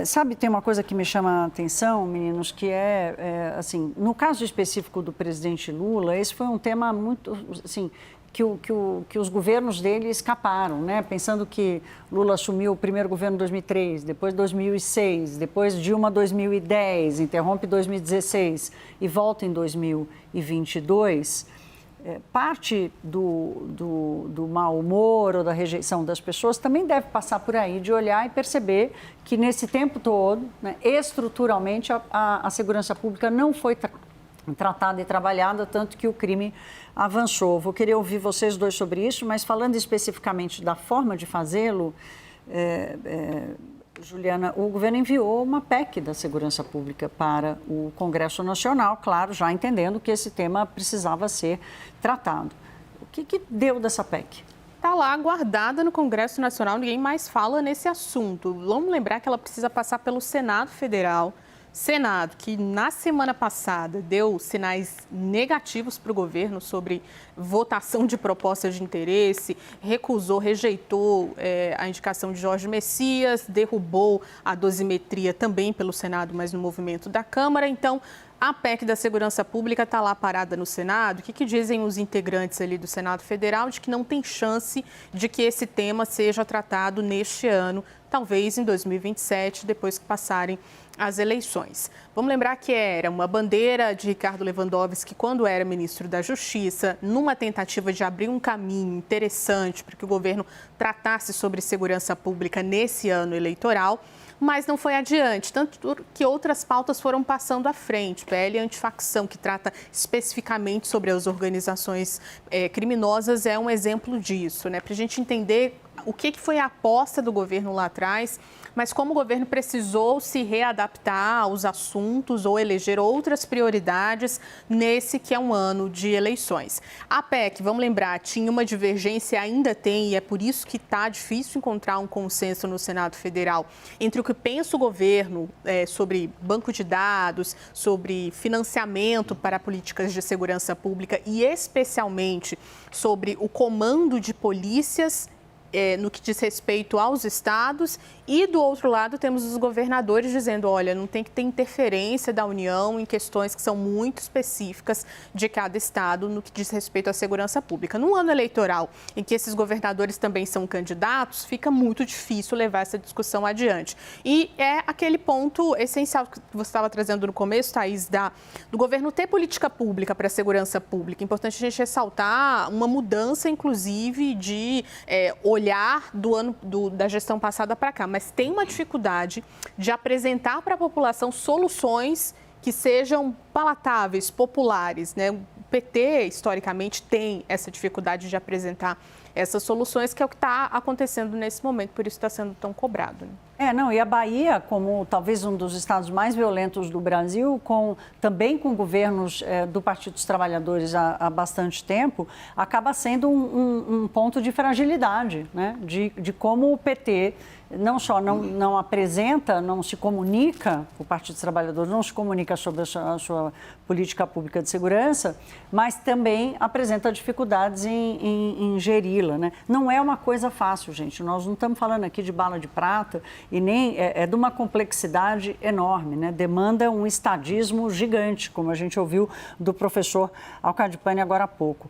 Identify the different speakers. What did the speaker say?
Speaker 1: Sabe, tem uma coisa que me chama a atenção, meninos, que assim, no caso específico do presidente Lula, esse foi um tema muito, assim, que os governos dele escaparam, né? Pensando que Lula assumiu o primeiro governo em 2003, depois 2006, depois Dilma 2010, interrompe 2016 e volta em 2022. Parte do mau humor ou da rejeição das pessoas também deve passar por aí, de olhar e perceber que nesse tempo todo, né, estruturalmente, a segurança pública não foi tratada e trabalhada, tanto que o crime avançou. Vou querer ouvir vocês dois sobre isso, mas falando especificamente da forma de fazê-lo, Juliana, o governo enviou uma PEC da segurança pública para o Congresso Nacional, claro, já entendendo que esse tema precisava ser tratado. O que deu dessa PEC?
Speaker 2: Está lá guardada no Congresso Nacional, ninguém mais fala nesse assunto. Vamos lembrar que ela precisa passar pelo Senado Federal. Senado, que na semana passada deu sinais negativos para o governo sobre votação de propostas de interesse, rejeitou a indicação de Jorge Messias, derrubou a dosimetria também pelo Senado, mas no movimento da Câmara. Então, a PEC da Segurança Pública está lá parada no Senado. O que dizem os integrantes ali do Senado Federal? De que não tem chance de que esse tema seja tratado neste ano, talvez em 2027, depois que passarem as eleições. Vamos lembrar que era uma bandeira de Ricardo Lewandowski quando era ministro da Justiça, numa tentativa de abrir um caminho interessante para que o governo tratasse sobre segurança pública nesse ano eleitoral, mas não foi adiante, tanto que outras pautas foram passando à frente. PL antifacção, que trata especificamente sobre as organizações criminosas, é um exemplo disso, né? Para a gente entender o que foi a aposta do governo lá atrás, mas como o governo precisou se readaptar aos assuntos ou eleger outras prioridades nesse que é um ano de eleições. A PEC, vamos lembrar, tinha uma divergência, ainda tem, e é por isso que está difícil encontrar um consenso no Senado Federal entre o que pensa o governo sobre banco de dados, sobre financiamento para políticas de segurança pública e especialmente sobre o comando de polícias no que diz respeito aos estados, e do outro lado temos os governadores dizendo, olha, não tem que ter interferência da União em questões que são muito específicas de cada estado no que diz respeito à segurança pública. No ano eleitoral, em que esses governadores também são candidatos, fica muito difícil levar essa discussão adiante. E é aquele ponto essencial que você estava trazendo no começo, Thaís, do governo ter política pública para a segurança pública. É importante a gente ressaltar uma mudança, inclusive, de olhar da gestão passada para cá, mas tem uma dificuldade de apresentar para a população soluções que sejam palatáveis, populares, né? O PT, historicamente, tem essa dificuldade de apresentar essas soluções, que é o que está acontecendo nesse momento, por isso está sendo tão cobrado, né?
Speaker 1: E a Bahia, como talvez um dos estados mais violentos do Brasil, também com governos do Partido dos Trabalhadores há bastante tempo, acaba sendo um ponto de fragilidade, né? De como o PT não só não apresenta, não se comunica, o Partido dos Trabalhadores não se comunica sobre a sua política pública de segurança, mas também apresenta dificuldades em geri-la, né? Não é uma coisa fácil, gente. Nós não estamos falando aqui de bala de prata e nem é de uma complexidade enorme, né? Demanda um estadismo gigante, como a gente ouviu do professor Alcadipani agora há pouco.